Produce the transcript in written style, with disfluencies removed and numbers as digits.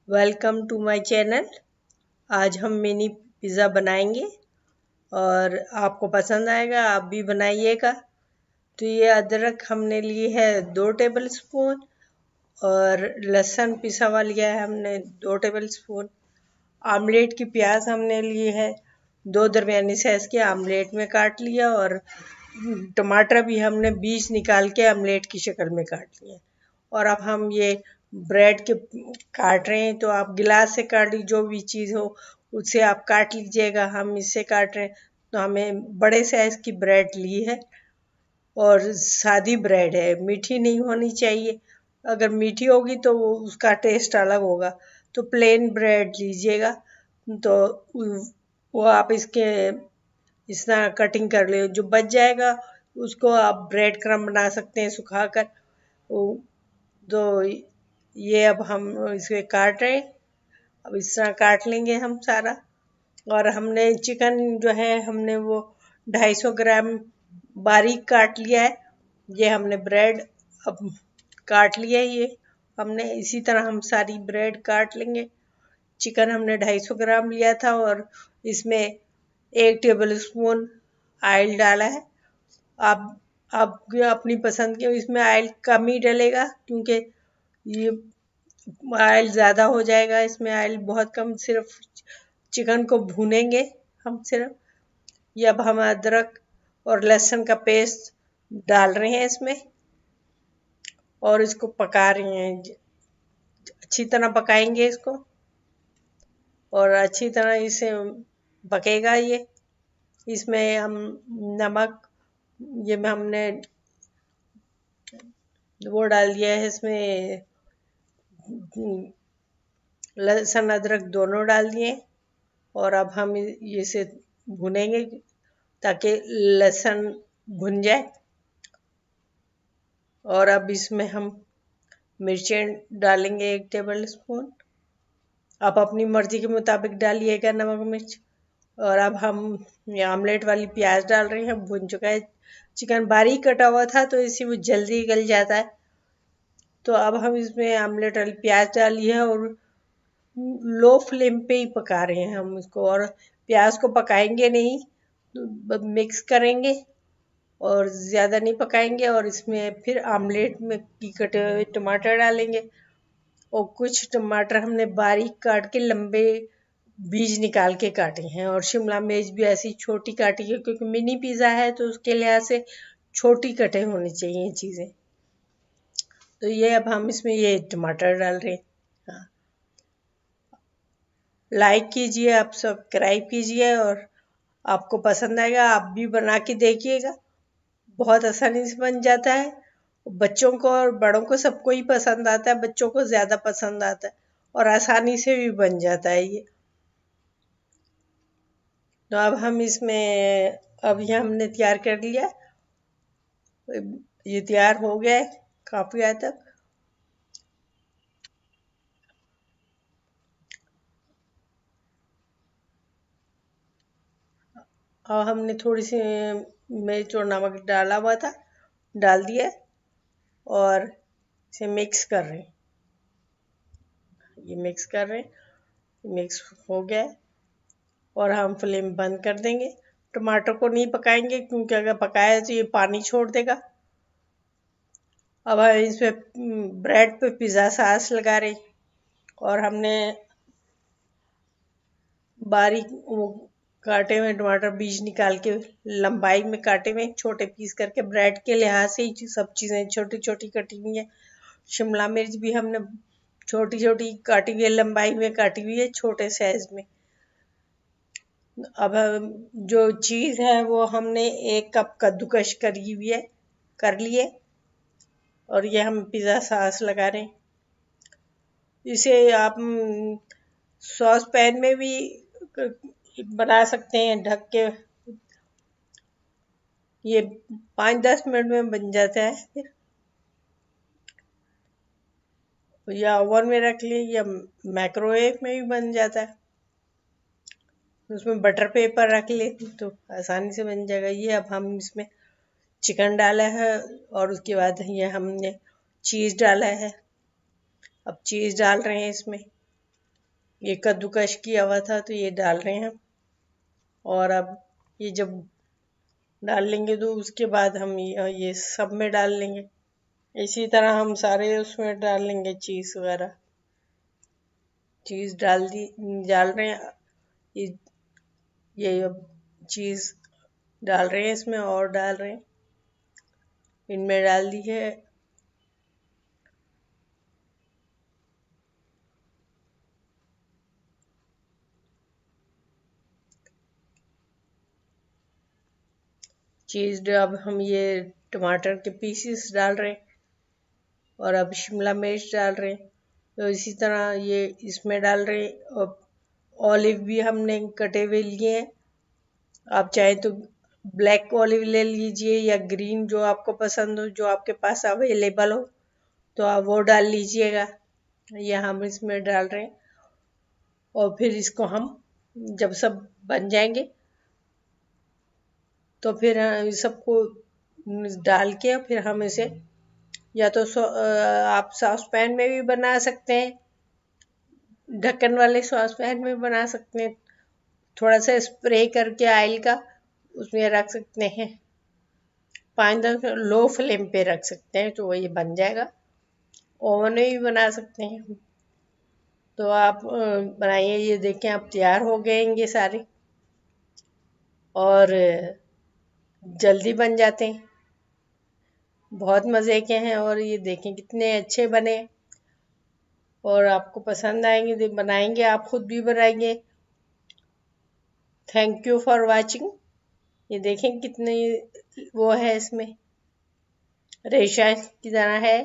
Welcome to my channel. आज हम mini pizza बनाएंगे और आपको पसंद आएगा, आप भी बनाइएगा। तो ये अदरक हमने ली है 2 टेबल स्पून और लहसुन पिसा हुआ लिया है हमने 2 टेबल स्पून। आमलेट की प्याज हमने ली है 2 दरमियानी साइज के, आमलेट में काट लिया। और टमाटर भी हमने बीज निकाल के आमलेट की शक्ल में काट लिया। और अब हम ये ब्रेड के काट रहे हैं, तो आप गिलास से काट लीजिए, जो भी चीज़ हो उससे आप काट लीजिएगा। हम इससे काट रहे हैं, तो हमें बड़े साइज की ब्रेड ली है और सादी ब्रेड है, मीठी नहीं होनी चाहिए। अगर मीठी होगी तो उसका टेस्ट अलग होगा। तो प्लेन ब्रेड लीजिएगा। तो वो आप इसके इस तरह कटिंग कर ले, जो बच जाएगा उसको आप ब्रेड क्रम्ब बना सकते हैं सुखाकर। तो ये अब हम इसे काट रहे हैं। अब इस तरह काट लेंगे हम सारा। और हमने चिकन जो है हमने वो 250 ग्राम बारीक काट लिया है। ये हमने ब्रेड अब काट लिया है। ये हमने इसी तरह हम सारी ब्रेड काट लेंगे। चिकन हमने 250 ग्राम लिया था और इसमें 1 टेबल स्पून ऑयल डाला है। आप अपनी पसंद के, इसमें ऑयल कम ही डलेगा क्योंकि ये ऑयल ज़्यादा हो जाएगा। इसमें ऑयल बहुत कम, सिर्फ चिकन को भूनेंगे हम सिर्फ। ये अब हम अदरक और लहसुन का पेस्ट डाल रहे हैं इसमें और इसको पका रहे हैं। अच्छी तरह पकाएंगे इसको और अच्छी तरह इसे पकेगा ये। इसमें हम नमक, ये में हमने वो डाल दिया है, इसमें लहसुन अदरक दोनों डाल दिए। और अब हम इसे भुनेंगे ताकि लहसुन भुन जाए। और अब इसमें हम मिर्चें डालेंगे 1 टेबल स्पून। आप अपनी मर्जी के मुताबिक डालिएगा नमक मिर्च। और अब हम ये आमलेट वाली प्याज डाल रहे हैं। भुन चुका है, चिकन बारीक कटा हुआ था तो इसी वो जल्दी गल जाता है। तो अब हम इसमें आमलेट वाली प्याज डाली है और लो फ्लेम पे ही पका रहे हैं हम इसको। और प्याज को पकाएंगे नहीं, मिक्स करेंगे और ज़्यादा नहीं पकाएंगे। और इसमें फिर आमलेट में की कटे हुए टमाटर डालेंगे। और कुछ टमाटर हमने बारीक काट के लंबे बीज निकाल के काटे हैं। और शिमला मिर्च भी ऐसी छोटी काटी है, क्योंकि मिनी पिज़्ज़ा है तो उसके लिहाज से छोटी कटे होनी चाहिए चीज़ें। तो ये अब हम इसमें ये टमाटर डाल रहे हैं। हाँ, लाइक कीजिए, आप सब्सक्राइब कीजिए और आपको पसंद आएगा, आप भी बना के देखिएगा। बहुत आसानी से बन जाता है। बच्चों को और बड़ों को सबको ही पसंद आता है, बच्चों को ज़्यादा पसंद आता है और आसानी से भी बन जाता है ये। तो अब हम इसमें, अब ये हमने तैयार कर लिया, ये तैयार हो गया है काफ़ी हद तक। और हमने थोड़ी सी मिर्च और नमक डाला हुआ था, डाल दिया और इसे मिक्स कर रहे हैं। ये मिक्स कर रहे हैं, मिक्स हो गया है और हम फ्लेम बंद कर देंगे। टमाटर को नहीं पकाएंगे क्योंकि अगर पकाया तो ये पानी छोड़ देगा। अब हम इसमें ब्रेड पे पिज़्ज़ा सॉस लगा रहे। और हमने बारीक वो काटे हुए टमाटर बीज निकाल के लंबाई में काटे हुए छोटे पीस करके, ब्रेड के लिहाज से ही सब चीज़ें छोटी छोटी कटी हुई है। शिमला मिर्च भी हमने छोटी छोटी काटी हुई है, लंबाई में काटी हुई है छोटे साइज में। अब जो चीज़ है वो हमने 1 कप कद्दूकश करी हुई है, कर लिए। और ये हम पिज़्ज़ा सॉस लगा रहे हैं। इसे आप सॉस पैन में भी बना सकते हैं ढक के। ये 5-10 मिनट में बन जाता है फिर। या ओवन में रख ले या माइक्रोवेव में भी बन जाता है। उसमें बटर पेपर रख ले तो आसानी से बन जाएगा। ये अब हम इसमें चिकन डाला है और उसके बाद ये हमने चीज़ डाला है। अब चीज़ डाल रहे हैं इसमें। ये कद्दूकश किया हुआ था तो ये डाल रहे हैं हम। और अब ये जब डाल लेंगे तो उसके बाद हम ये सब में डाल लेंगे। इसी तरह हम सारे उसमें डाल लेंगे चीज़ वगैरह। चीज़ डाल रहे हैं। ये अब चीज़ डाल रहे हैं इसमें, और डाल रहे हैं, इनमें डाल दी है। चीज़ अब हम ये टमाटर के पीसेस डाल रहे हैं, और अब शिमला मिर्च डाल रहे हैं। तो इसी तरह ये इसमें डाल रहे हैं। और ऑलिव भी हमने कटे हुए लिए हैं। आप चाहे तो ब्लैक ऑलिव ले लीजिए या ग्रीन, जो आपको पसंद हो, जो आपके पास अवेलेबल हो तो आप वो डाल लीजिएगा। ये हम इसमें डाल रहे हैं। और फिर इसको हम जब सब बन जाएंगे तो फिर सबको डाल के फिर हम इसे या तो आप सॉस पैन में भी बना सकते हैं, ढक्कन वाले सॉस पैन में बना सकते हैं, थोड़ा सा स्प्रे करके ऑयल का उसमें रख सकते हैं, 5-10 लो फ्लेम पे रख सकते हैं तो ये बन जाएगा। ओवन में भी बना सकते हैं। तो आप बनाइए। ये देखें अब तैयार हो गए ये सारे, और जल्दी बन जाते हैं, बहुत मज़े के हैं। और ये देखें कितने अच्छे बने, और आपको पसंद आएंगे तो बनाएंगे, आप खुद भी बनाएंगे। Thank you for watching. ये देखें कितने वो है, इसमें रेशा की तरह है।